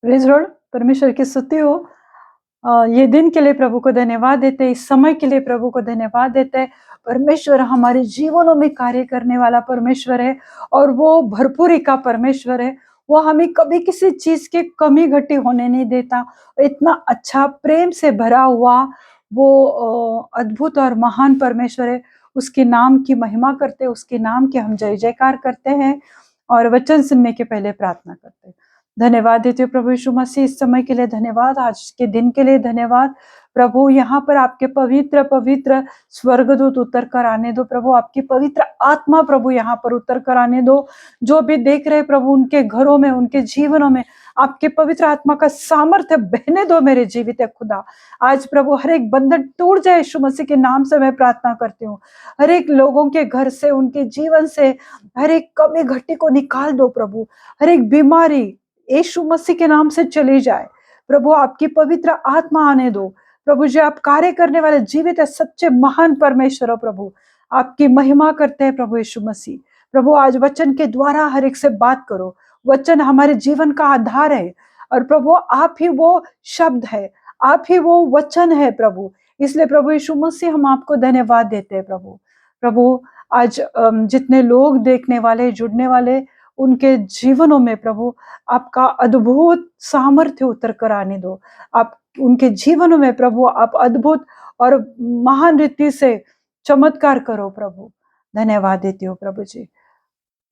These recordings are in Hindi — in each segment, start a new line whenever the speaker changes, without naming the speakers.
प्रेज़ लॉर्ड, परमेश्वर की स्तुति हो। ये दिन के लिए प्रभु को धन्यवाद देते हैं, इस समय के लिए प्रभु को धन्यवाद देते हैं। परमेश्वर हमारे जीवनों में कार्य करने वाला परमेश्वर है और वो भरपूरी का परमेश्वर है। वो हमें कभी किसी चीज़ की कमी घटी होने नहीं देता। इतना अच्छा प्रेम से भरा हुआ वो अद्भुत और महान परमेश्वर है। उसके नाम की महिमा करते हैं, उसके नाम की हम जय-जयकार करते हैं और वचन सुनने के पहले प्रार्थना करते हैं। धन्यवाद देते हो प्रभु यीशु मसीह, इस समय के लिए धन्यवाद, आज के दिन के लिए धन्यवाद। प्रभु यहाँ पर आपके पवित्र पवित्र स्वर्गदूत उतर कर आने दो प्रभु, आपकी पवित्र आत्मा प्रभु यहाँ पर उतर कर आने दो। जो भी देख रहे प्रभु, उनके घरों में, उनके जीवनों में आपके पवित्र आत्मा का सामर्थ्य बहने दो मेरे जीवित है खुदा। आज प्रभु हर एक बंधन टूट जाए, यीशु मसीह के नाम से मैं प्रार्थना करती हूँ। हर एक लोगों के घर से, उनके जीवन से हर एक कमी घटी को निकाल दो प्रभु। हर एक बीमारी यीशु मसीह के नाम से चली जाए प्रभु। आपकी पवित्र आत्मा आने दो प्रभु जी। आप कार्य करने वाले जीवित है, सच्चे महान परमेश्वर हो प्रभु। आपकी महिमा करते हैं प्रभु यीशु मसीह। प्रभु आज वचन के द्वारा हर एक से बात करो। वचन हमारे जीवन का आधार है और प्रभु आप ही वो शब्द है, आप ही वो वचन है प्रभु। इसलिए प्रभु यीशु मसीह हम आपको धन्यवाद देते हैं प्रभु। प्रभु आज जितने लोग देखने वाले, जुड़ने वाले, उनके जीवनों में प्रभु आपका अद्भुत सामर्थ्य उतर कर आने दो। आप उनके जीवनों में प्रभु आप अद्भुत और महान रीति से चमत्कार करो प्रभु। धन्यवाद देती हूँ प्रभु जी।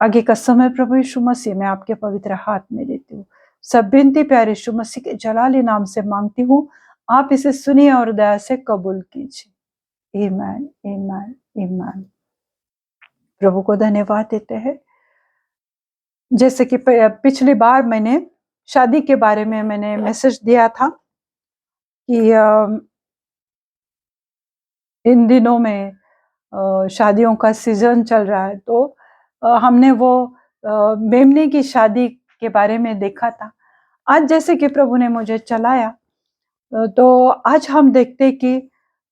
आगे का समय प्रभु यीशु मसीह मैं आपके पवित्र हाथ में देती हूँ। सब विनती प्यारे यीशु मसीह के जलाली नाम से मांगती हूँ, आप इसे सुनिए और दया से कबूल कीजिए। आमीन, आमीन, आमीन। प्रभु को धन्यवाद देते हैं। जैसे कि पिछली बार मैंने शादी के बारे में मैंने मैसेज दिया था कि इन दिनों में शादियों का सीजन चल रहा है, तो हमने वो मेमने की शादी के बारे में देखा था। आज जैसे कि प्रभु ने मुझे चलाया, तो आज हम देखते कि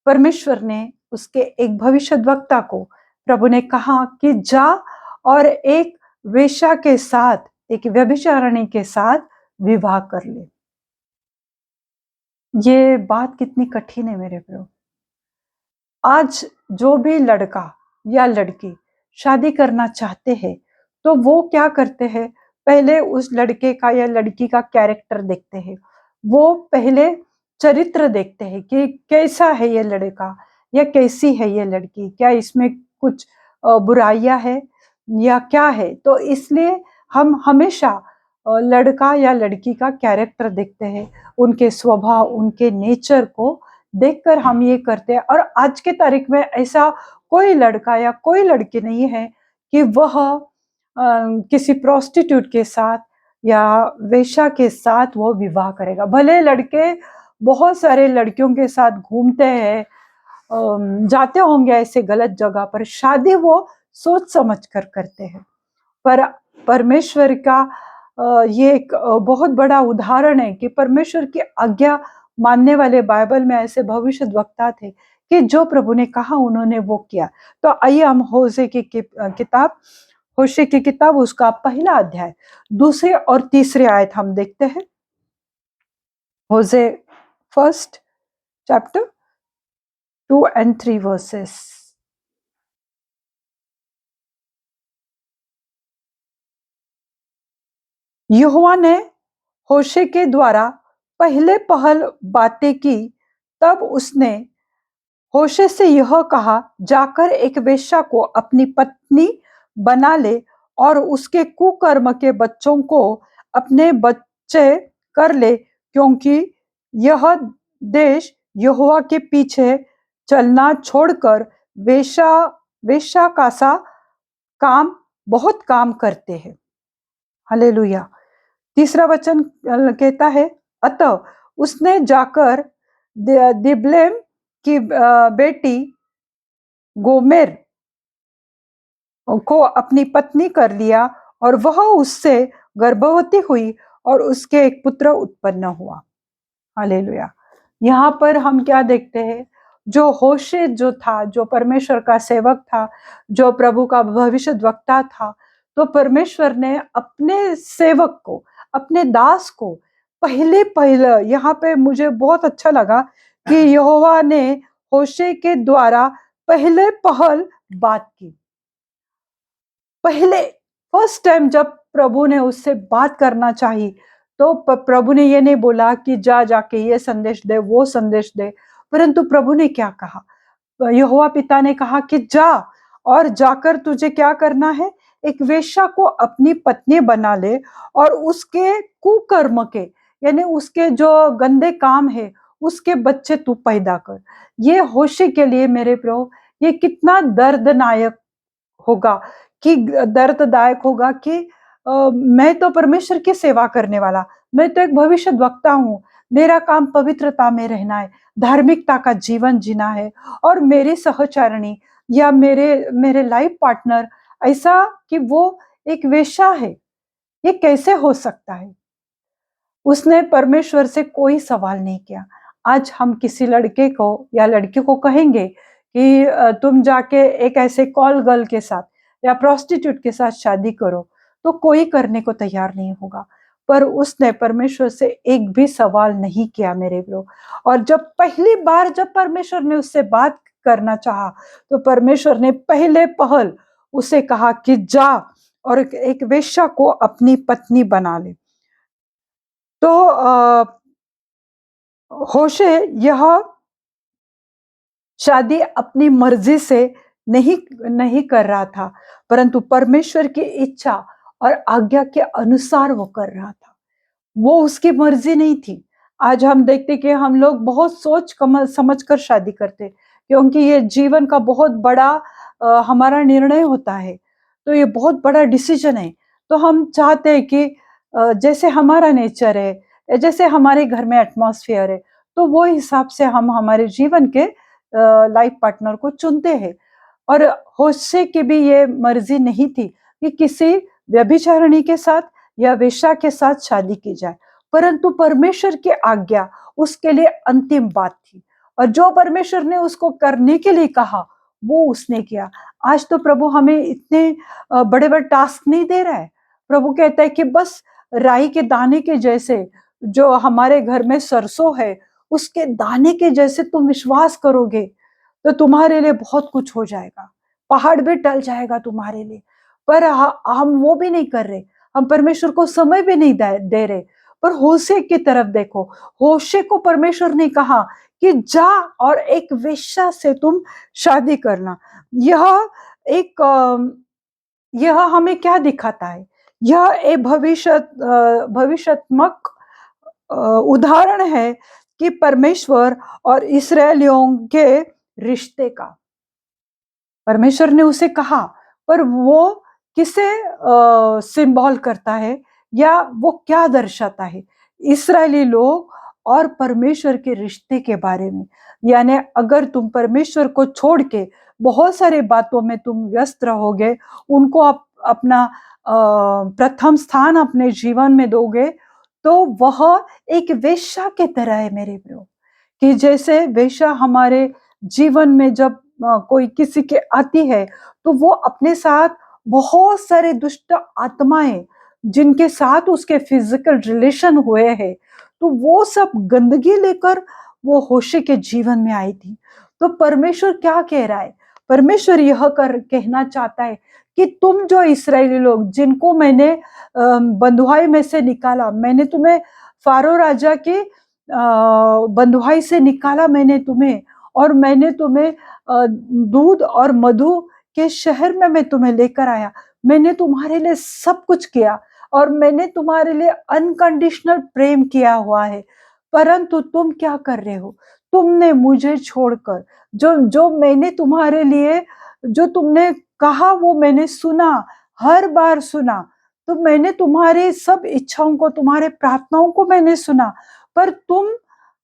परमेश्वर ने उसके एक भविष्यद्वक्ता को प्रभु ने कहा कि जा और एक वेश्या के साथ, एक व्यभिचारिणी के साथ विवाह कर ले। ये बात कितनी कठिन है मेरे प्रभु। आज जो भी लड़का या लड़की शादी करना चाहते हैं, तो वो क्या करते हैं, पहले उस लड़के का या लड़की का कैरेक्टर देखते हैं। वो पहले चरित्र देखते हैं कि कैसा है ये लड़का या कैसी है ये लड़की, क्या इसमें कुछ बुराइयां है या क्या है। तो इसलिए हम हमेशा लड़का या लड़की का कैरेक्टर देखते हैं, उनके स्वभाव, उनके नेचर को देखकर हम ये करते हैं। और आज के तारीख में ऐसा कोई लड़का या कोई लड़की नहीं है कि वह किसी प्रोस्टिट्यूट के साथ या वेश्या के साथ वो विवाह करेगा। भले लड़के बहुत सारे लड़कियों के साथ घूमते हैं, जाते होंगे ऐसे गलत जगह पर, शादी वो सोच समझ कर करते हैं। पर परमेश्वर का ये एक बहुत बड़ा उदाहरण है कि परमेश्वर की आज्ञा मानने वाले बाइबल में ऐसे भविष्यद्वक्ता थे कि जो प्रभु ने कहा उन्होंने वो किया। तो आइए हम होशे की किताब उसका पहला अध्याय, दूसरे और तीसरे आयत हम देखते हैं। होशे फर्स्ट चैप्टर 2 and 3 verses। यहोवा ने होशे के द्वारा पहले पहल बातें की, तब उसने होशे से यह कहा, जाकर एक वेश्या को अपनी पत्नी बना ले और उसके कुकर्म के बच्चों को अपने बच्चे कर ले, क्योंकि यह देश यहोवा के पीछे चलना छोड़कर वेश्या वेश्या का सा काम बहुत काम करते हैं। हालेलुया। तीसरा वचन कहता है, अतः उसने जाकर दिबलेम की बेटी गोमेर को अपनी पत्नी कर लिया और वह उससे गर्भवती हुई और उसके एक पुत्र उत्पन्न हुआ। हालेलुया। यहाँ पर हम क्या देखते हैं, जो होशे जो था, जो परमेश्वर का सेवक था, जो प्रभु का भविष्यद्वक्ता था, तो परमेश्वर ने अपने सेवक को, अपने दास को पहले यहाँ पे मुझे बहुत अच्छा लगा कि यहोवा ने होशे के द्वारा पहले पहल बात की। पहले फर्स्ट टाइम जब प्रभु ने उससे बात करना चाही, तो प्रभु ने ये नहीं बोला कि जा जाके ये संदेश दे, वो संदेश दे, परंतु प्रभु ने क्या कहा? यहोवा पिता ने कहा कि जा, और जाकर तुझे क्या करना है? एक वेश्या को अपनी पत्नी बना ले, और उसके कुकर्म के, यानी उसके जो गंदे काम है, उसके बच्चे तू पैदा कर। ये होशे के लिए मेरे प्रियो, ये कितना दर्दनायक होगा, कि दर्ददायक होगा कि मैं तो परमेश्वर की सेवा करने वाला, मैं तो एक भविष्यद्वक्ता हूँ, मेरा काम पवित्रता में रहना है, धार्मिकता का जीवन जीना है, और मेरी सहचरणी या मेरे मेरे लाइफ पार्टनर ऐसा कि वो एक वेश्या है, ये कैसे हो सकता है? उसने परमेश्वर से कोई सवाल नहीं किया। आज हम किसी लड़के को या लड़की को कहेंगे कि तुम जाके एक ऐसे कॉल गर्ल के साथ या प्रोस्टिट्यूट के साथ शादी करो, तो कोई करने को तैयार नहीं होगा। पर उसने परमेश्वर से एक भी सवाल नहीं किया मेरे ब्रो। और जब पहली बार जब परमेश्वर ने उससे बात करना चाहा, तो परमेश्वर ने पहले पहल उसे कहा कि जा और एक वेश्या को अपनी पत्नी बना ले। तो होशे यह शादी अपनी मर्जी से नहीं नहीं कर रहा था, परंतु परमेश्वर की इच्छा और आज्ञा के अनुसार वो कर रहा था। वो उसकी मर्जी नहीं थी। आज हम देखते कि हम लोग बहुत सोच समझ कर शादी करते, क्योंकि ये जीवन का बहुत बड़ा हमारा निर्णय होता है। तो ये बहुत बड़ा डिसीजन है। तो हम चाहते हैं कि जैसे हमारा नेचर है, जैसे हमारे घर में एटमॉस्फेयर है, तो वो हिसाब से हम हमारे जीवन के लाइफ पार्टनर को चुनते हैं। और होशे की भी ये मर्जी नहीं थी कि किसी व्यभिचारिणी के साथ या वेश्या के साथ शादी की जाए, परंतु परमेश्वर की आज्ञा उसके लिए अंतिम बात थी, और जो परमेश्वर ने उसको करने के लिए कहा वो उसने किया। आज तो प्रभु हमें इतने बड़े बड़े टास्क नहीं दे रहा है। प्रभु कहता है कि बस राई के दाने के जैसे, जो हमारे घर में सरसों है उसके दाने के जैसे तुम विश्वास करोगे, तो तुम्हारे लिए बहुत कुछ हो जाएगा, पहाड़ भी टल जाएगा तुम्हारे लिए। पर हम वो भी नहीं कर रहे, हम परमेश्वर को समय भी नहीं दे रहे। पर होशे की तरफ देखो, होशे को परमेश्वर ने कहा कि जा और एक वेश्या से तुम शादी करना। यह एक यह हमें क्या दिखाता है? यह एक भविष्यात्मक उदाहरण है कि परमेश्वर और इस्राएलियों के रिश्ते का। परमेश्वर ने उसे कहा, पर वो किसे सिंबल करता है, या वो क्या दर्शाता है? इस्राएली लोग और परमेश्वर के रिश्ते के बारे में। यानी अगर तुम परमेश्वर को छोड़ के बहुत सारे बातों में तुम व्यस्त रहोगे, उनको अपना प्रथम स्थान अपने जीवन में दोगे, तो वह एक वेश्या के तरह है मेरे प्रियो। कि जैसे वेश्या हमारे जीवन में जब कोई किसी के आती है, तो वो अपने साथ बहुत सारे दुष्ट आत्माएं, जिनके साथ उसके फिजिकल रिलेशन हुए हैं, तो वो सब गंदगी लेकर वो होशे के जीवन में आई थी। तो परमेश्वर क्या कह रहा है? परमेश्वर यह कहना चाहता है कि तुम जो इस्राएली लोग, जिनको मैंने बंधुआई में से निकाला, मैंने तुम्हें फारो राजा के बंधुआई से निकाला मैंने तुम्हें, और मैंने तुम्हें दूध और मधु के शहर में मैं तुम्हें लेकर आया। मैंने तुम्हारे लिए सब कुछ किया, और मैंने तुम्हारे लिए अनकंडीशनल प्रेम किया हुआ है। परंतु तुम क्या कर रहे हो? तुमने मुझे छोड़कर, जो जो मैंने तुम्हारे लिए, जो तुमने कहा वो मैंने सुना, हर बार सुना। तो मैंने तुम्हारे सब इच्छाओं को, तुम्हारे प्रार्थनाओं को मैंने सुना, पर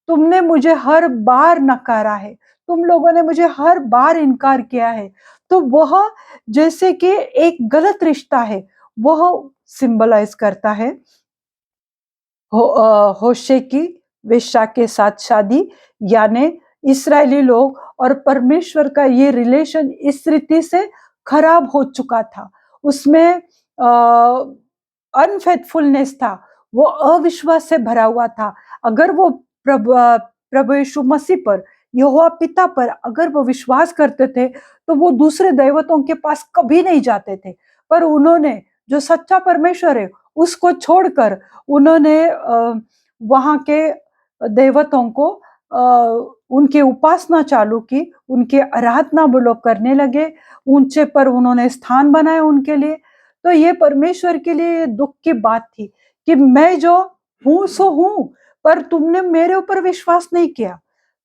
तुमने मुझे हर बार नकारा है, तुम लोगों ने मुझे हर बार इनकार किया है। तो वह जैसे कि एक गलत रिश्ता है, वह सिंबलाइज करता है होशे की वेश्या के साथ शादी। यानी इस्राएली लोग और परमेश्वर का ये रिलेशन इस रीति से खराब हो चुका था। उसमें अनफेथफुलनेस था, वो अविश्वास से भरा हुआ था। अगर वो प्रभु यीशु मसीह पर, यहोवा पिता पर अगर वो विश्वास करते थे, तो वो दूसरे दैवतों के पास कभी नहीं जाते थे। पर उन्होंने जो सच्चा परमेश्वर है, उसको छोड़कर उन्होंने वहाँ के दैवतों को उनकी उपासना चालू की, उनकी आराधना वो लोग करने लगे, ऊंचे पर उन्होंने स्थान बनाए उनके लिए। तो ये परमेश्वर के लिए दुख की बात थी कि मैं जो हूं सो हूं, पर तुमने मेरे ऊपर विश्वास नहीं किया।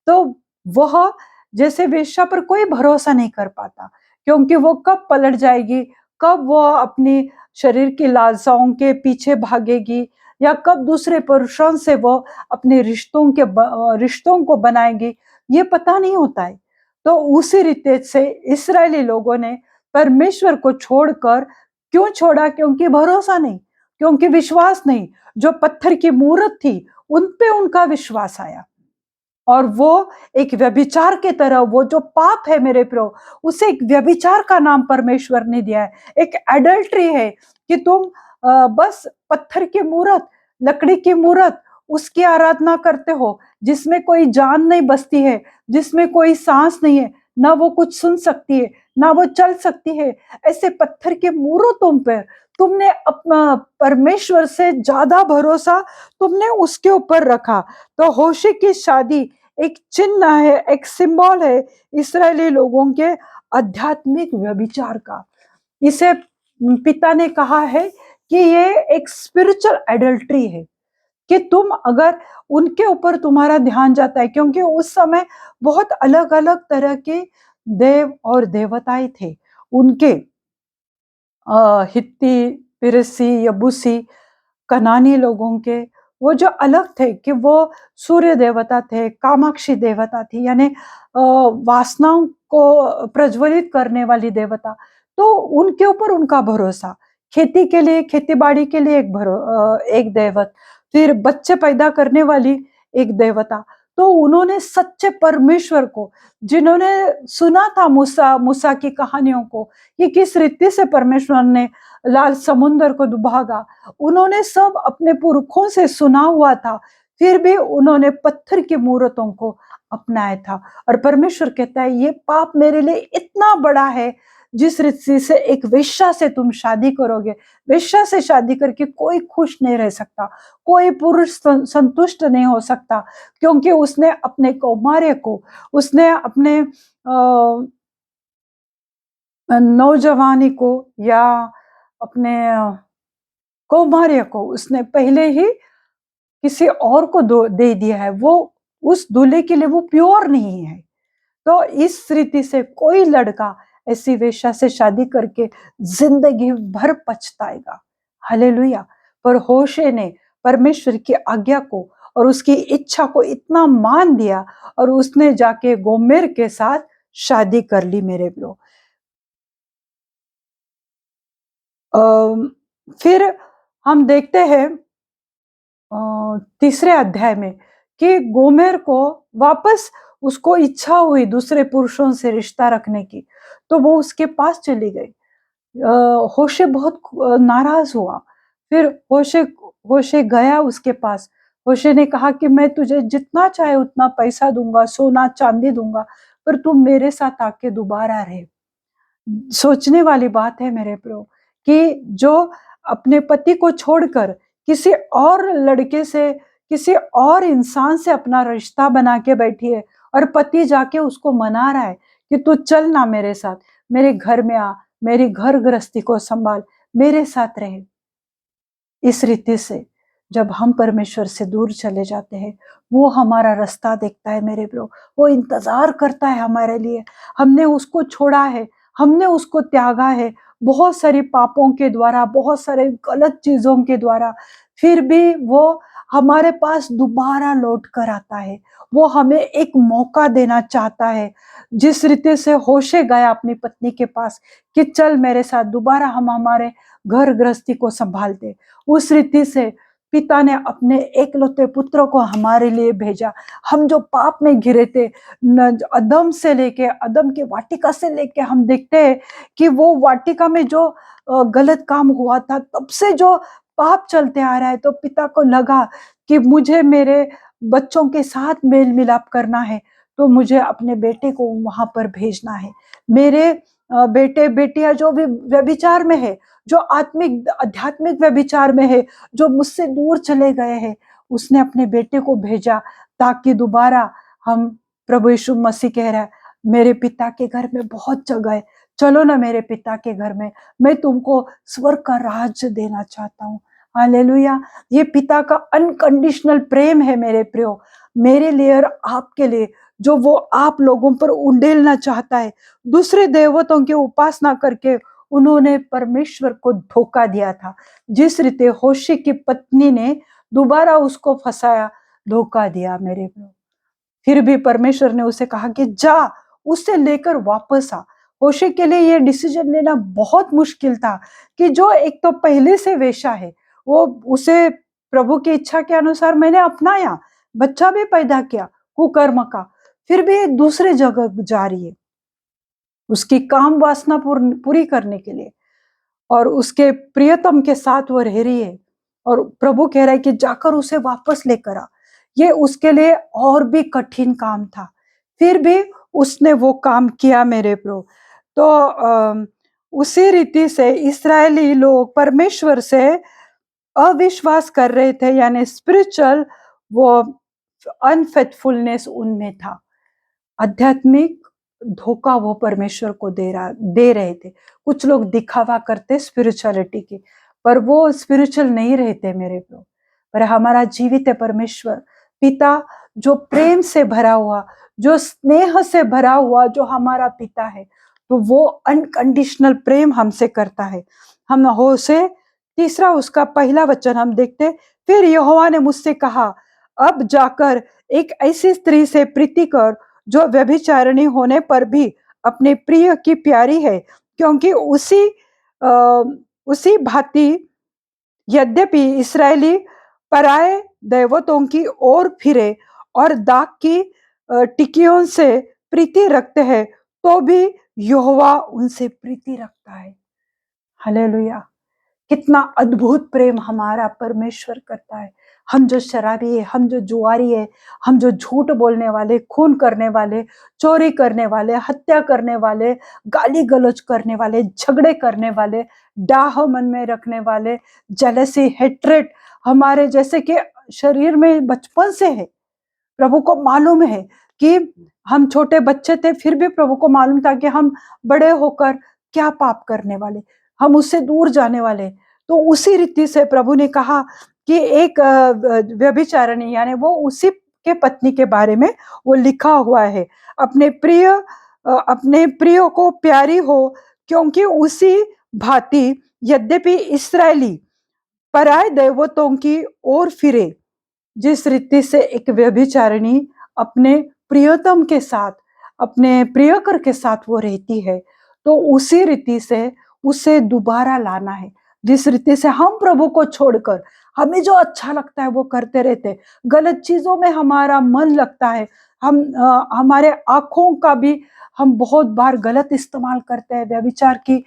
तो वह जैसे वेश्या पर कोई भरोसा नहीं कर पाता, क्योंकि वो कब पलट जाएगी, कब वो अपनी शरीर की लालसाओं के पीछे भागेगी, या कब दूसरे पुरुषों से वो अपने रिश्तों को बनाएगी, ये पता नहीं होता है। तो उसी रीते से इस्राएली लोगों ने परमेश्वर को छोड़कर, क्यों छोड़ा? क्योंकि भरोसा नहीं, क्योंकि विश्वास नहीं। जो पत्थर की मूर्त थी, उन पे उनका विश्वास आया, और वो एक व्यभिचार के तरह, वो जो पाप है मेरे प्रो, उसे एक व्यभिचार का नाम परमेश्वर ने दिया है। एक एडल्ट्री है कि तुम बस पत्थर की मूर्त, लकड़ी की मूर्त, उसकी आराधना करते हो, जिसमें कोई जान नहीं बसती है, जिसमें कोई सांस नहीं है, ना वो कुछ सुन सकती है, ना वो चल सकती है। ऐसे पत्थर के मूर्तों पर तुमने अपना परमेश्वर से ज्यादा भरोसा तुमने उसके ऊपर रखा। तो होशे की शादी एक चिन्ह है, एक सिंबल है इस्राएली लोगों के आध्यात्मिक व्यभिचार का। इसे पिता ने कहा है कि ये एक स्पिरिचुअल एडल्ट्री है, कि तुम अगर उनके ऊपर तुम्हारा ध्यान जाता है, क्योंकि उस समय बहुत अलग अलग तरह के देव और देवताएं थे उनके, हित्ती, पिरसी, यबूसी, कनानी लोगों के, वो जो अलग थे, कि वो सूर्य देवता थे, कामाक्षी देवता थी, यानी वासनाओं को प्रज्वलित करने वाली देवता। तो उनके ऊपर उनका भरोसा, खेती के लिए, खेती बाड़ी के लिए एक देवत, फिर बच्चे पैदा करने वाली एक देवता। तो उन्होंने सच्चे परमेश्वर को, जिन्होंने सुना था मूसा मूसा की कहानियों को, कि किस रीति से परमेश्वर ने लाल समुद्र को दुभागा, उन्होंने सब अपने पुरखों से सुना हुआ था, फिर भी उन्होंने पत्थर की मूर्तों को अपनाया था। और परमेश्वर कहता है, ये पाप मेरे लिए इतना बड़ा है, जिस रीति से एक वेश्या से तुम शादी करोगे, वेश्या से शादी करके कोई खुश नहीं रह सकता, कोई पुरुष संतुष्ट नहीं हो सकता, क्योंकि उसने अपने कौमार्य को, उसने अपने नौजवानी को, या अपने कौमार्य को उसने पहले ही किसी और को दे दिया है। वो उस दूल्हे के लिए वो प्योर नहीं है। तो इस रीति से कोई लड़का ऐसी वेश्या से शादी करके जिंदगी भर पछताएगा। हालेलुया। पर होशे ने परमेश्वर की आज्ञा को और उसकी इच्छा को इतना मान दिया, और उसने जाके गोमेर के साथ शादी कर ली मेरे प्रो। फिर हम देखते हैं तीसरे अध्याय में, कि गोमेर को वापस उसको इच्छा हुई दूसरे पुरुषों से रिश्ता रखने की, तो वो उसके पास चली गई। होशे बहुत नाराज हुआ। फिर होशे होशे गया उसके पास। होशे ने कहा कि मैं तुझे जितना चाहे उतना पैसा दूंगा, सोना चांदी दूंगा, पर तू मेरे साथ आके दोबारा रहे। सोचने वाली बात है मेरे प्रो, कि जो अपने पति को छोड़कर किसी और लड़के से, किसी और इंसान से अपना रिश्ता बना के बैठी है, और पति जाके उसको मना रहा है कि तू चल ना मेरे साथ, मेरे घर में आ, मेरी घर गृहस्थी को संभाल, मेरे साथ रहे। इस रीति से जब हम परमेश्वर से दूर चले जाते हैं, वो हमारा रास्ता देखता है मेरे ब्रो, वो इंतजार करता है हमारे लिए। हमने उसको छोड़ा है, हमने उसको त्यागा है, बहुत सारे पापों के द्वारा, बहुत सारे गलत चीजों के द्वारा, फिर भी वो हमारे पास दोबारा लौट कर आता है। वो हमें एक मौका देना चाहता है, जिस रीति से होशे गया अपनी पत्नी के पास कि चल मेरे साथ, दोबारा हम हमारे घर गृहस्थी को संभालते। उस रीति से पिता ने अपने एकलौते पुत्र को हमारे लिए भेजा। हम जो पाप में घिरे थे, अदम से लेके, अदम की वाटिका से लेके, हम देखते हैं कि वो वाटिका में जो गलत काम हुआ था, तब से जो पाप चलते आ रहा है, तो पिता को लगा कि मुझे मेरे बच्चों के साथ मेल मिलाप करना है, तो मुझे अपने बेटे को वहां पर भेजना है। मेरे बेटे बेटियां जो भी व्यभिचार में है, जो आत्मिक आध्यात्मिक व्यभिचार में है, जो मुझसे दूर चले गए हैं, उसने अपने बेटे को भेजा ताकि दोबारा हम, प्रभु यीशु मसीह कह रहा है, मेरे पिता के घर में बहुत जगह है, चलो ना मेरे पिता के घर में, मैं तुमको स्वर्ग का राज्य देना चाहता हूँ। हालेलुया। ये पिता का अनकंडीशनल प्रेम है मेरे प्रियो, मेरे लिए और आपके लिए, जो वो आप लोगों पर उंडेलना चाहता है। दूसरे देवताओं की उपासना करके उन्होंने परमेश्वर को धोखा दिया था, जिस रीते होशी की पत्नी ने दोबारा उसको फंसाया, धोखा दिया मेरे प्रियो। फिर भी परमेश्वर ने उसे कहा कि जा, उसे लेकर वापस आ। होशे के लिए यह डिसीजन लेना बहुत मुश्किल था कि जो एक तो पहले से वेश्या है, वो उसे प्रभु की इच्छा के अनुसार मैंने अपनाया, बच्चा भी पैदा किया कुकर्म का, फिर भी दूसरे जगह जा रही है उसकी काम वासना पूरी करने के लिए, और उसके प्रियतम के साथ वो रह रही है, और प्रभु कह रहा है कि जाकर उसे वापस लेकर आ। ये उसके लिए और भी कठिन काम था, फिर भी उसने वो काम किया मेरे प्रभु। तो उसी रीति से इस्राएली लोग परमेश्वर से अविश्वास कर रहे थे, यानी स्पिरिचुअल वो अनफेथफुलनेस उनमें था, आध्यात्मिक धोखा वो परमेश्वर को दे रहे थे। कुछ लोग दिखावा करते स्पिरिचुअलिटी की, पर वो स्पिरिचुअल नहीं रहते मेरे प्रो। पर हमारा जीवित है परमेश्वर पिता, जो प्रेम से भरा हुआ, जो स्नेह से भरा हुआ, जो हमारा पिता है, तो वो अनकंडीशनल प्रेम हमसे करता है। हम होशे तीसरा उसका पहला वचन हम देखते, फिर यहोवा ने मुझसे कहा, अब जाकर एक ऐसी स्त्री से प्रीति कर जो व्यभिचारिणी होने पर भी अपने प्रिय की प्यारी है, क्योंकि उसी भांति यद्यपि इस्राएली पराये दैवतों की ओर फिरे और दाग की टिकियों से प्रीति रखते हैं, तो भी यहोवा उनसे प्रीति रखता है। हालेलुया। कितना अद्भुत प्रेम हमारा परमेश्वर करता है। हम जो शराबी है, हम जो जुआरी है, हम जो झूठ बोलने वाले, खून करने वाले, चोरी करने वाले, हत्या करने वाले, गाली गलौज करने वाले, झगड़े करने वाले, डाह मन में रखने वाले, जेलसी, हेट्रेट हमारे जैसे कि शरीर में बचपन से है। प्रभु को मालूम है कि हम छोटे बच्चे थे, फिर भी प्रभु को मालूम था कि हम बड़े होकर क्या पाप करने वाले, हम उससे दूर जाने वाले। तो उसी रीति से प्रभु ने कहा कि एक व्यभिचारिणी, यानी वो उसी के पत्नी के बारे में वो लिखा हुआ है, अपने प्रिय को प्यारी हो, क्योंकि उसी भांति यद्यपि इस्राएली पराये देवताओं की ओर फिरे। जिस रीति से एक व्यभिचारिणी अपने प्रियतम के साथ, अपने प्रियकर के साथ वो रहती है, तो उसी रीति से उसे दोबारा लाना है। जिस रीति से हम प्रभु को छोड़कर हमें जो अच्छा लगता है वो करते रहते, गलत चीजों में हमारा मन लगता है, हमारे आंखों का भी हम बहुत बार गलत इस्तेमाल करते हैं, व्यभिचार की,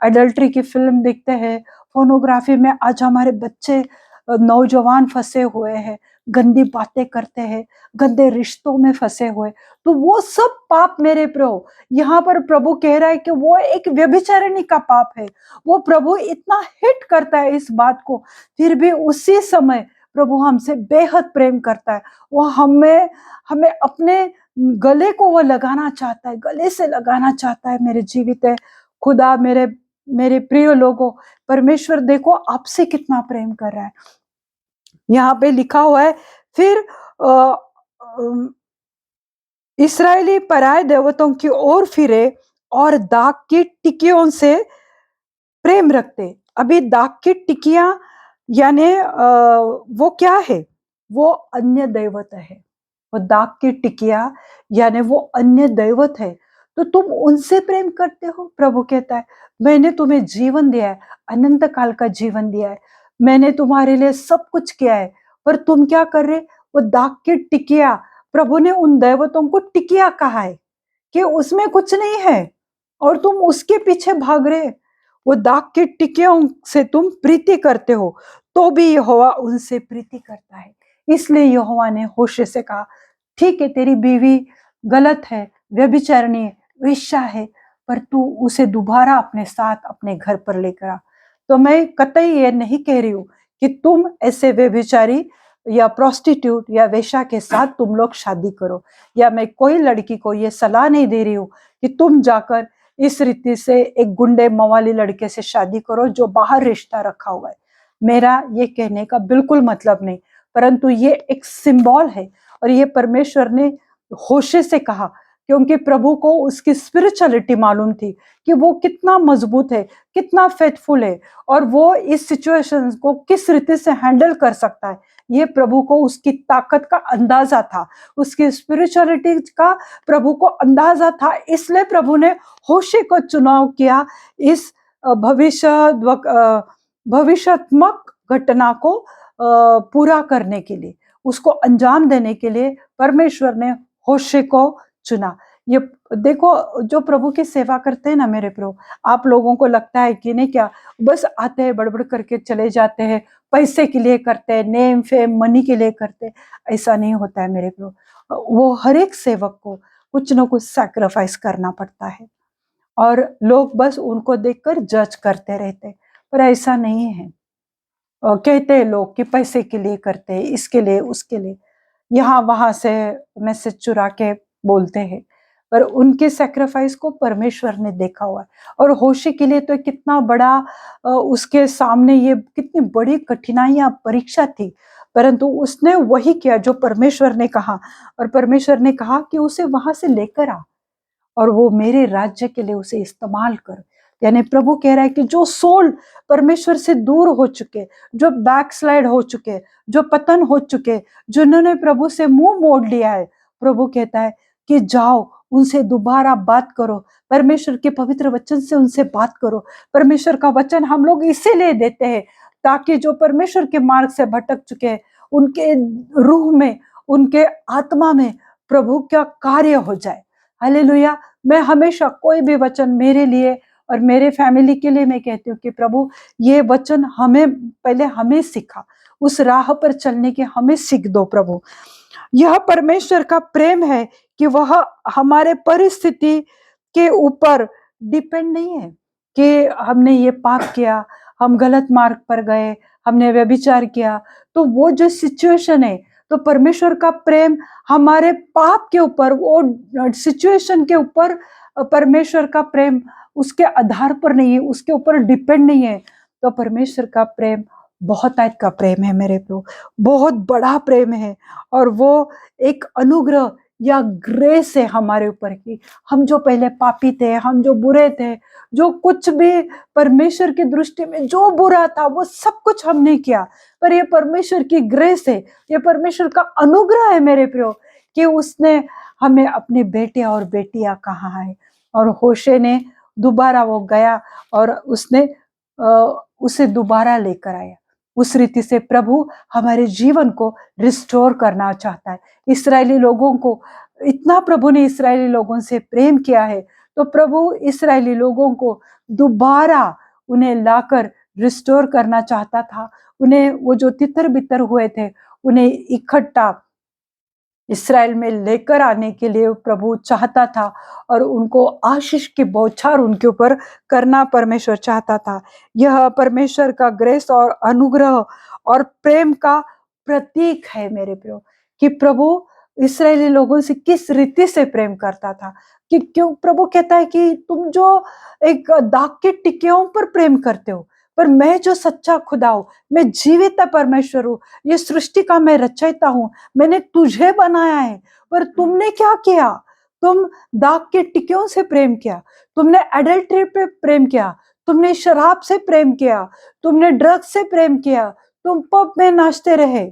एडल्ट्री की फिल्म देखते हैं, फोनोग्राफी में आज हमारे बच्चे नौजवान फंसे हुए हैं, गंदी बातें करते हैं, गंदे रिश्तों में फंसे हुए, तो वो सब पाप मेरे प्रभु, यहाँ पर प्रभु कह रहा है कि वो एक व्यभिचारिणी का पाप है। वो प्रभु इतना हिट करता है इस बात को, फिर भी उसी समय प्रभु हमसे बेहद प्रेम करता है। वो हमें हमें अपने गले को वो लगाना चाहता है, गले से लगाना चाहता है। मेरे जीवित है खुदा, मेरे मेरे प्रिय लोगों, परमेश्वर देखो आपसे कितना प्रेम कर रहा है। यहाँ पे लिखा हुआ है, फिर इस्राएली पराये देवताओं की ओर फिरे और दाग की टिकियों से प्रेम रखते। अभी दाग की टिकियां यानी वो क्या है, वो अन्य दैवत है। वो दाग की टिकिया यानी वो अन्य दैवत है, तो तुम उनसे प्रेम करते हो। प्रभु कहता है, मैंने तुम्हें जीवन दिया है, अनंत काल का जीवन दिया है, मैंने तुम्हारे लिए सब कुछ किया है, पर तुम क्या कर रहे, वो दाग की टिकिया, प्रभु ने उन दैवतों को टिकिया कहा है कि उसमें कुछ नहीं है और तुम उसके पीछे भाग रहे। वो दाग के टिकियों से तुम प्रीति करते हो, तो भी यहोवा उनसे प्रीति करता है। इसलिए यहोवा ने होशे से कहा, ठीक है तेरी बीवी गलत है, व्यभिचारिणी है, वेश्या है, पर तू उसे दोबारा अपने साथ अपने घर पर लेकर आ। तो मैं कतई ये नहीं कह रही हूँ कि तुम ऐसे व्यभिचारी या प्रोस्टिट्यूट या वेश्या के साथ तुम लोग शादी करो, या मैं कोई लड़की को ये सलाह नहीं दे रही हूँ कि तुम जाकर इस रीति से एक गुंडे मवाली लड़के से शादी करो जो बाहर रिश्ता रखा हुआ है। मेरा ये कहने का बिल्कुल मतलब नहीं, परंतु ये एक सिंबल है। और ये परमेश्वर ने होशे से कहा क्योंकि प्रभु को उसकी स्पिरिचुअलिटी मालूम थी कि वो कितना मजबूत है, कितना फेथफुल है, और वो इस सिचुएशन को किस रीति से हैंडल कर सकता है। ये प्रभु को उसकी ताकत का अंदाजा था, उसकी स्पिरिचुअलिटी का प्रभु को अंदाजा था। इसलिए प्रभु ने होशे को चुनाव किया इस भविष्यात्मक घटना को पूरा करने के लिए, उसको अंजाम देने के लिए परमेश्वर ने होशे को चुना। ये देखो, जो प्रभु की सेवा करते हैं ना मेरे प्रभु, आप लोगों को लगता है कि नहीं क्या, बस आते हैं बड़बड़ करके चले जाते हैं, पैसे के लिए करते हैं, नेम फेम मनी के लिए करते हैं। ऐसा नहीं होता है मेरे प्रभु। वो हर एक सेवक को कुछ ना कुछ सैक्रिफाइस करना पड़ता है, और लोग बस उनको देखकर जज करते रहते हैं, पर ऐसा नहीं है। कहते हैं लोग कि पैसे के लिए करते हैं, इसके लिए उसके लिए, यहाँ वहां से मैसेज चुरा के बोलते हैं, पर उनके सैक्रिफाइस को परमेश्वर ने देखा हुआ है। और होशे के लिए तो कितना बड़ा उसके सामने ये कितनी बड़ी कठिनाइयां परीक्षा थी, परंतु उसने वही किया जो परमेश्वर ने कहा। और परमेश्वर ने कहा कि उसे वहां से लेकर आ और वो मेरे राज्य के लिए उसे इस्तेमाल कर। यानी प्रभु कह रहा है कि जो सोल परमेश्वर से दूर हो चुके, जो बैकस्लाइड हो चुके, जो पतन हो चुके, जिन्होंने प्रभु से मुंह मोड़ लिया है, प्रभु कहता है कि जाओ उनसे दोबारा बात करो, परमेश्वर के पवित्र वचन से उनसे बात करो। परमेश्वर का वचन हम लोग इसीलिए देते हैं ताकि जो परमेश्वर के मार्ग से भटक चुके हैं, उनके रूह में, उनके आत्मा में प्रभु का कार्य हो जाए। हालेलुया। मैं हमेशा कोई भी वचन मेरे लिए और मेरे फैमिली के लिए मैं कहती हूँ कि प्रभु ये वचन हमें पहले हमें सिखा, उस राह पर चलने के हमें सीख दो प्रभु। यह परमेश्वर का प्रेम है कि वह हमारे परिस्थिति के ऊपर डिपेंड नहीं है कि हमने ये पाप किया, हम गलत मार्ग पर गए, हमने व्यभिचार किया, तो वो जो सिचुएशन है, तो परमेश्वर का प्रेम हमारे पाप के ऊपर, वो सिचुएशन के ऊपर परमेश्वर का प्रेम उसके आधार पर नहीं है, उसके ऊपर डिपेंड नहीं है। तो परमेश्वर का प्रेम बहुत टाइप का प्रेम है मेरे प्रभु, बहुत बड़ा प्रेम है, और वो एक अनुग्रह या ग्रेस है हमारे ऊपर की। हम जो पहले पापी थे, हम जो बुरे थे, जो कुछ भी परमेश्वर की दृष्टि में जो बुरा था वो सब कुछ हमने किया, पर ये परमेश्वर की ग्रेस है, ये परमेश्वर का अनुग्रह है मेरे प्रियो, कि उसने हमें अपने बेटे और बेटियां कहा है। और होशे ने दोबारा वो गया और उसने उसे दोबारा लेकर आया। उस रीति से प्रभु हमारे जीवन को रिस्टोर करना चाहता है। इस्राएली लोगों को इतना प्रभु ने इस्राएली लोगों से प्रेम किया है, तो प्रभु इस्राएली लोगों को दोबारा उन्हें लाकर रिस्टोर करना चाहता था। उन्हें वो जो तितर बितर हुए थे उन्हें इकट्ठा इसराइल में लेकर आने के लिए प्रभु चाहता था, और उनको आशीष की बौछार उनके ऊपर करना परमेश्वर चाहता था। यह परमेश्वर का ग्रेस और अनुग्रह और प्रेम का प्रतीक है मेरे प्रियो, कि प्रभु इस्राएली लोगों से किस रीति से प्रेम करता था। कि क्यों प्रभु कहता है कि तुम जो एक दाग के टिकियों पर प्रेम करते हो, पर मैं जो सच्चा खुदा हूं, मैं जीवित परमेश्वर हूं, ये सृष्टि का मैं रचयिता हूं, मैंने तुझे बनाया है, पर तुमने क्या किया? तुम दाग के टिकियों से प्रेम किया, तुमने एडल्ट्री पे प्रेम किया, तुमने शराब से प्रेम किया, तुमने ड्रग्स से प्रेम किया, तुम पब में नाचते रहे,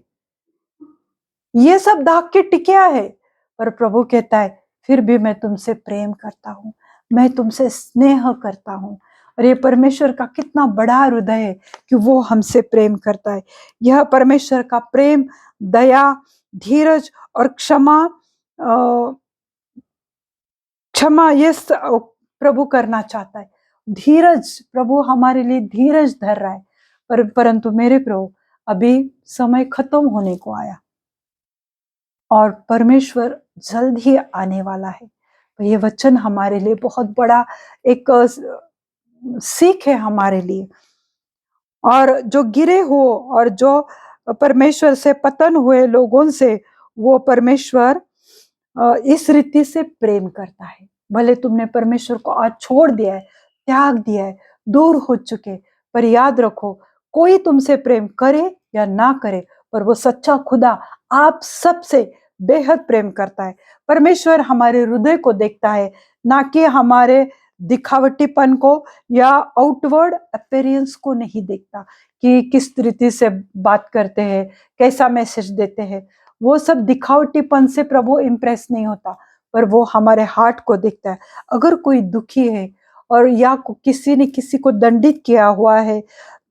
ये सब दाग के टिकिया है। पर प्रभु कहता है फिर भी मैं तुमसे प्रेम करता हूं, मैं तुमसे स्नेह करता हूं। और ये परमेश्वर का कितना बड़ा हृदय है कि वो हमसे प्रेम करता है। यह परमेश्वर का प्रेम, दया, धीरज और क्षमा ये प्रभु करना चाहता है। धीरज, प्रभु हमारे लिए धीरज धर रहा है, परंतु मेरे प्रभु अभी समय खत्म होने को आया और परमेश्वर जल्द ही आने वाला है। तो ये वचन हमारे लिए बहुत बड़ा एक सीख है हमारे लिए। और जो गिरे हो और जो परमेश्वर से पतन हुए लोगों से वो परमेश्वर इस रीति से प्रेम करता है। भले तुमने परमेश्वर को आज छोड़ दिया है, त्याग दिया है, दूर हो चुके, पर याद रखो कोई तुमसे प्रेम करे या ना करे, पर वो सच्चा खुदा आप सबसे बेहद प्रेम करता है। परमेश्वर हमारे हृदय को देखता है, ना कि हमारे दिखावटीपन को या आउटवर्ड अपीयरेंस को नहीं देखता कि किस रीति से बात करते हैं, कैसा मैसेज देते हैं। वो सब दिखावटीपन से प्रभु इम्प्रेस नहीं होता, पर वो हमारे हार्ट को देखता है। अगर कोई दुखी है और या किसी ने किसी को दंडित किया हुआ है,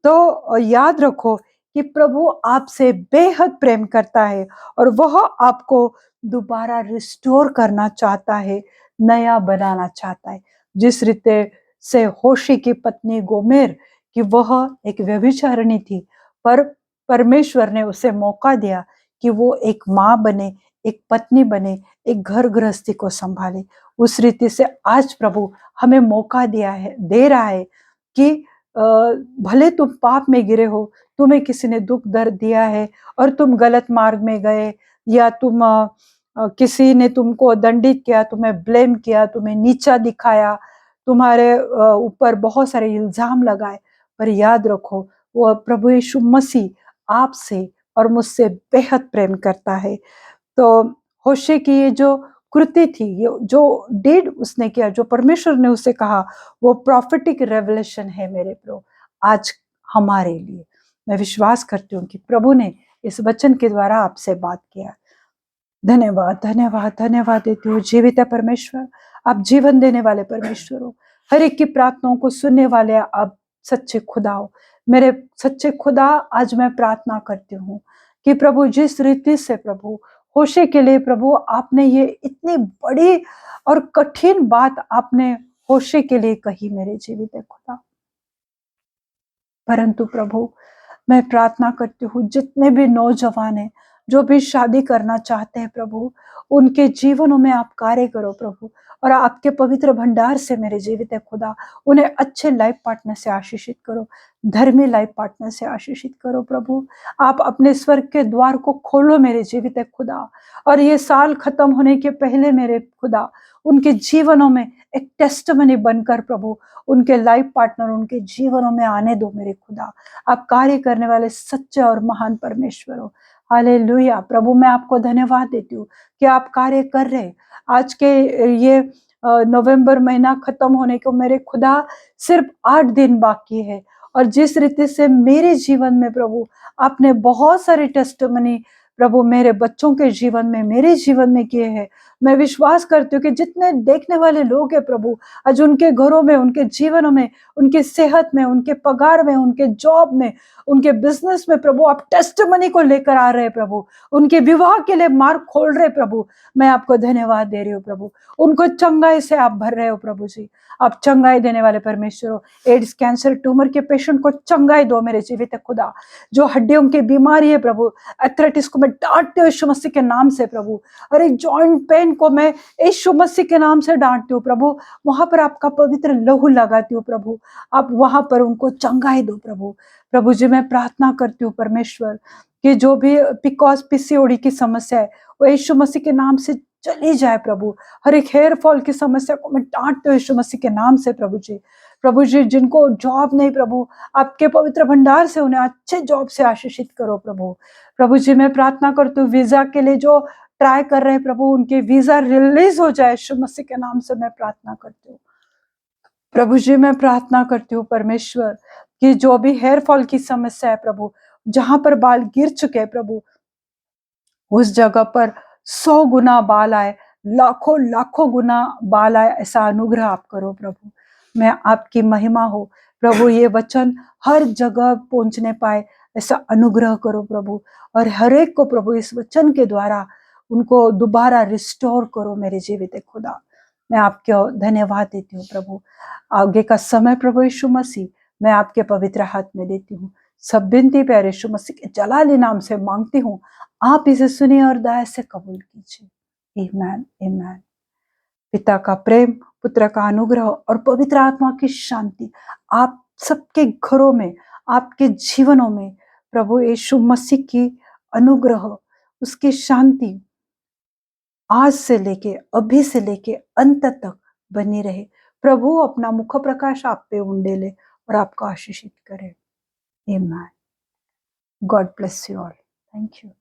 तो याद रखो कि प्रभु आपसे बेहद प्रेम करता है और वह आपको दोबारा रिस्टोर करना चाहता है, नया बनाना चाहता है। जिस रीते से होशी की पत्नी गोमेर कि वह एक व्यभिचारिणी थी, पर परमेश्वर ने उसे मौका दिया कि वो एक माँ बने, एक पत्नी बने, एक घर गृहस्थी को संभाले। उस रीति से आज प्रभु हमें मौका दे रहा है कि भले तुम पाप में गिरे हो, तुम्हें किसी ने दुख दर्द दिया है और तुम गलत मार्ग में गए, या तुम किसी ने तुमको दंडित किया, तुम्हें ब्लेम किया, तुम्हें नीचा दिखाया, तुम्हारे ऊपर बहुत सारे इल्जाम लगाए, पर याद रखो वो प्रभु यीशु मसीह आपसे और मुझसे बेहद प्रेम करता है। तो होशे की ये जो कृति थी, ये जो डीड उसने किया, जो परमेश्वर ने उसे कहा, वो प्रॉफिटिक रेवलेशन है मेरे प्रभु आज हमारे लिए। मैं विश्वास करती हूँ कि प्रभु ने इस वचन के द्वारा आपसे बात किया। धन्यवाद धन्यवाद धन्यवाद देती हूँ जीवित है परमेश्वर, आप जीवन देने वाले परमेश्वर हो, हर एक की प्रार्थनाओं को सुनने वाले आप सच्चे खुदा हो। मेरे सच्चे खुदा, आज मैं प्रार्थना करती हूँ कि प्रभु जिस रीति से प्रभु होशे के लिए प्रभु आपने ये इतनी बड़ी और कठिन बात आपने होशे के लिए कही मेरे जीवित है खुदा, परंतु प्रभु मैं प्रार्थना करती हूँ जितने भी नौजवान हैं जो भी शादी करना चाहते हैं प्रभु, उनके जीवनों में आप कार्य करो प्रभु, और आपके पवित्र भंडार से मेरे जीवित है खुदा उन्हें अच्छे लाइफ पार्टनर से आशीषित करो, धर्मी लाइफ पार्टनर से आशीषित करो प्रभु। आप अपने स्वर्ग के द्वार को खोलो मेरे जीवित है खुदा, और ये साल खत्म होने के पहले मेरे खुदा उनके जीवनों में एक टेस्टमनी बनकर प्रभु उनके लाइफ पार्टनर उनके जीवनों में आने दो मेरे खुदा। आप कार्य करने वाले सच्चे और महान परमेश्वर हो। हालेलुया प्रभु, मैं आपको धन्यवाद देती हूँ कि आप कार्य कर रहे। आज के ये नवंबर महीना खत्म होने को मेरे खुदा सिर्फ 8 दिन बाकी है, और जिस रीति से मेरे जीवन में प्रभु आपने बहुत सारे टेस्टमनी प्रभु मेरे बच्चों के जीवन में, मेरे जीवन में किए हैं, मैं विश्वास करती हूँ कि जितने देखने वाले लोग हैं प्रभु, आज उनके घरों में, उनके जीवनों में, उनके सेहत में, उनके पगार में, उनके जॉब में, उनके बिजनेस में प्रभु आप टेस्टमनी को लेकर आ रहे हैं प्रभु, उनके विवाह के लिए मार्ग खोल रहे प्रभु। मैं आपको धन्यवाद दे रही हूँ प्रभु, उनको चंगाई से आप भर रहे हो प्रभु जी, आप चंगाई देने वाले परमेश्वर हो। एड्स, कैंसर, ट्यूमर के पेशेंट को चंगाई दो मेरे जीवित खुदा। जो हड्डियों की बीमारी है प्रभु, एथराइटिस को मैं डांटते हूँ यीशु मसीह के नाम से प्रभु, और एक जॉइंट पेन को मैं यीशु मसीह के नाम से डांटती हूँ प्रभु, वहां पर आपका पवित्र लहू लगाती हूँ प्रभु, आप वहां पर उनको चंगाई दो प्रभु। प्रभु जी मैं प्रार्थना करती हूँ परमेश्वर कि जो भी पीसीओडी की समस्या है वो यीशु मसीह के नाम से चली जाए प्रभु। हर एक हेयर फॉल की समस्या को मैं डांटती हूँ यीशु मसीह के नाम से प्रभु जी। प्रभु जी जिनको जॉब नहीं प्रभु, आपके पवित्र भंडार से उन्हें अच्छे जॉब से आशीषित करो प्रभु। प्रभु जी मैं प्रार्थना करती हूँ वीजा के लिए जो ट्राई कर रहे हैं प्रभु, उनके वीजा रिलीज हो जाए यीशु मसीह के नाम से मैं प्रार्थना करती हूँ। प्रभु जी मैं प्रार्थना करती हूँ परमेश्वर कि जो भी हेयर फॉल की समस्या है प्रभु, जहां पर बाल गिर चुके हैं प्रभु, उस जगह पर 100 गुना बाल आए, लाखों लाखों गुना बाल आए, ऐसा अनुग्रह आप करो प्रभु। मैं आपकी महिमा हो प्रभु, ये वचन हर जगह पहुंचने पाए ऐसा अनुग्रह करो प्रभु, और हर एक को प्रभु इस वचन के द्वारा उनको दोबारा रिस्टोर करो मेरे जीवित खुदा। मैं आपके धन्यवाद देती हूँ प्रभु। आगे का समय प्रभु यीशु मसीह मैं आपके पवित्र हाथ में देती हूँ। सब विनती प्यारे यीशु मसीह के जलाली नाम से मांगती हूँ, आप इसे सुनिए और दया से कबूल कीजिए। आमीन आमीन। पिता का प्रेम, पुत्र का अनुग्रह और पवित्र आत्मा की शांति आप सबके घरों में, आपके जीवनों में प्रभु यीशु मसीह की अनुग्रह, उसकी शांति आज से लेके, अभी से लेके अंत तक बनी रहे। प्रभु अपना मुख प्रकाश आप पे उंडेले और आपको आशीषित करे। आमीन। God bless you all. Thank you.